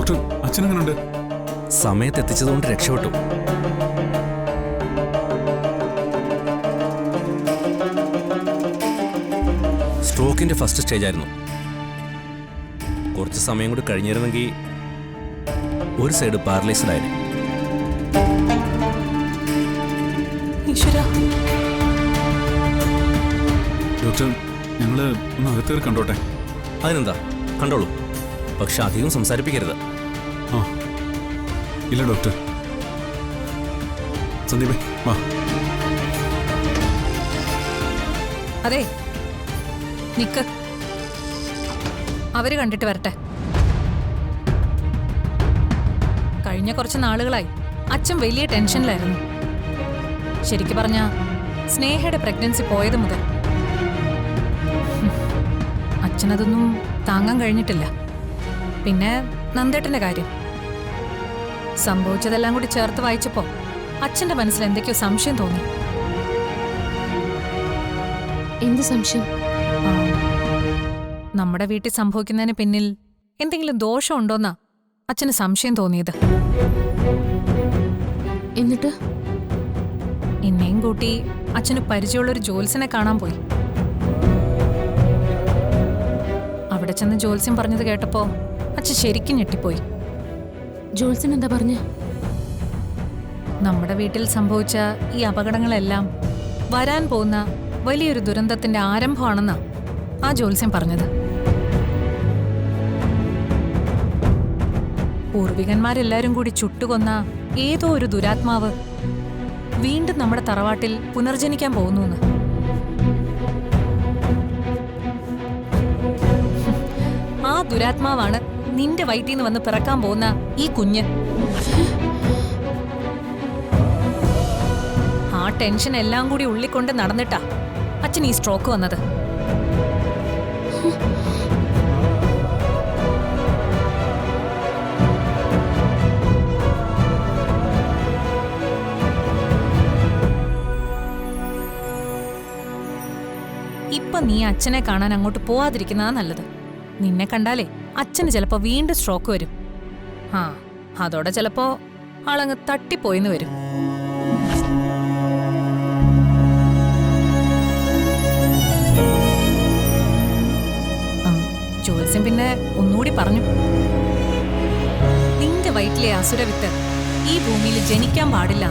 Doctor അച്ഛനെങ്ങനുണ്ട്? സമയത്ത് എത്തിച്ചതുകൊണ്ട് രക്ഷപ്പെട്ടു. സ്ട്രോക്കിന്റെ first stage ആയിരുന്നു. കുറച്ച് സമയം കൂടി കഴിഞ്ഞിരുന്നെങ്കിൽ ഒരു സൈഡ് പാരലൈസ്ഡ് ആയിരുന്നു. ഡോക്ടർ, ഞങ്ങള് ഒന്ന് അകത്തേറി കണ്ടോട്ടെ? അതിനെന്താ, കണ്ടോളൂ. പക്ഷെ അധികം സംസാരിപ്പിക്കരുത്. ആ ഇല്ല ഡോക്ടർ. സന്ദീപേ വാ. അതെ, നിക്ക്. അവര് കണ്ടിട്ട് വരട്ടെ. കഴിഞ്ഞ കുറച്ച് നാളുകളായി അച്ഛൻ വലിയ ടെൻഷനിലായിരുന്നു. ശരിക്കു പറഞ്ഞ സ്നേഹയുടെ പ്രഗ്നൻസി പോയത് മുതൽ അച്ഛനതൊന്നും താങ്ങാൻ കഴിഞ്ഞിട്ടില്ല. പിന്നെ നന്ദേട്ടന്റെ കാര്യം സംഭവിച്ചതെല്ലാം കൂടി ചേർത്ത് വായിച്ചപ്പോ അച്ഛന്റെ മനസ്സിൽ എന്തൊക്കെയോ സംശയം തോന്നി. എന്ത് സംശയം? നമ്മുടെ വീട്ടിൽ സംഭവിക്കുന്നതിന് പിന്നിൽ എന്തെങ്കിലും ദോഷമുണ്ടോന്നാ അച്ഛന് സംശയം തോന്നിയത്. എന്നിട്ട് എന്നെയും കൂട്ടി അച്ഛന് പരിചയമുള്ളൊരു ജോത്സ്യനെ കാണാൻ പോയി. അവിടെ ചെന്ന് ജോത്സ്യം പറഞ്ഞത് കേട്ടപ്പോ അച്ഛൻ ശരിക്കും ഞെട്ടിപ്പോയി. ജോത്സ്യൻ എന്താ പറഞ്ഞ? നമ്മുടെ വീട്ടിൽ സംഭവിച്ച ഈ അപകടങ്ങളെല്ലാം വരാൻ പോകുന്ന വലിയൊരു ദുരന്തത്തിന്റെ ആരംഭമാണെന്നാ ആ ജോത്സ്യം പറഞ്ഞത്. പൂർവികന്മാരെല്ലാരും കൂടി ചുട്ടുകൊന്ന ഏതോ ഒരു ദുരാത്മാവ് വീണ്ടും നമ്മുടെ തറവാട്ടിൽ പുനർജനിക്കാൻ പോകുന്നു. ആ ദുരാത്മാവാണ് നിന്റെ വയറ്റിൽ നിന്ന് വന്ന് പിറക്കാൻ പോകുന്ന ഈ കുഞ്ഞ്. ആ ടെൻഷൻ എല്ലാം കൂടി ഉള്ളിക്കൊണ്ട് നടന്നിട്ടാ അച്ഛൻ ഈ സ്ട്രോക്ക് വന്നത്. ഇപ്പൊ നീ അച്ഛനെ കാണാൻ അങ്ങോട്ട് പോവാതിരിക്കുന്നതാ നല്ലത്. നിന്നെ കണ്ടാലേ അച്ഛന് ചിലപ്പോ വീണ്ടും സ്ട്രോക്ക് വരും. ആ അതോടെ ചിലപ്പോ ആളങ്ങ് തട്ടിപ്പോയിന്ന് വരും. ജോത്സ്യം പിന്നെ ഒന്നുകൂടി പറഞ്ഞു, നിന്റെ വയറ്റിലെ അസുരവിത്ത് ഈ ഭൂമിയിൽ ജനിക്കാൻ പാടില്ല.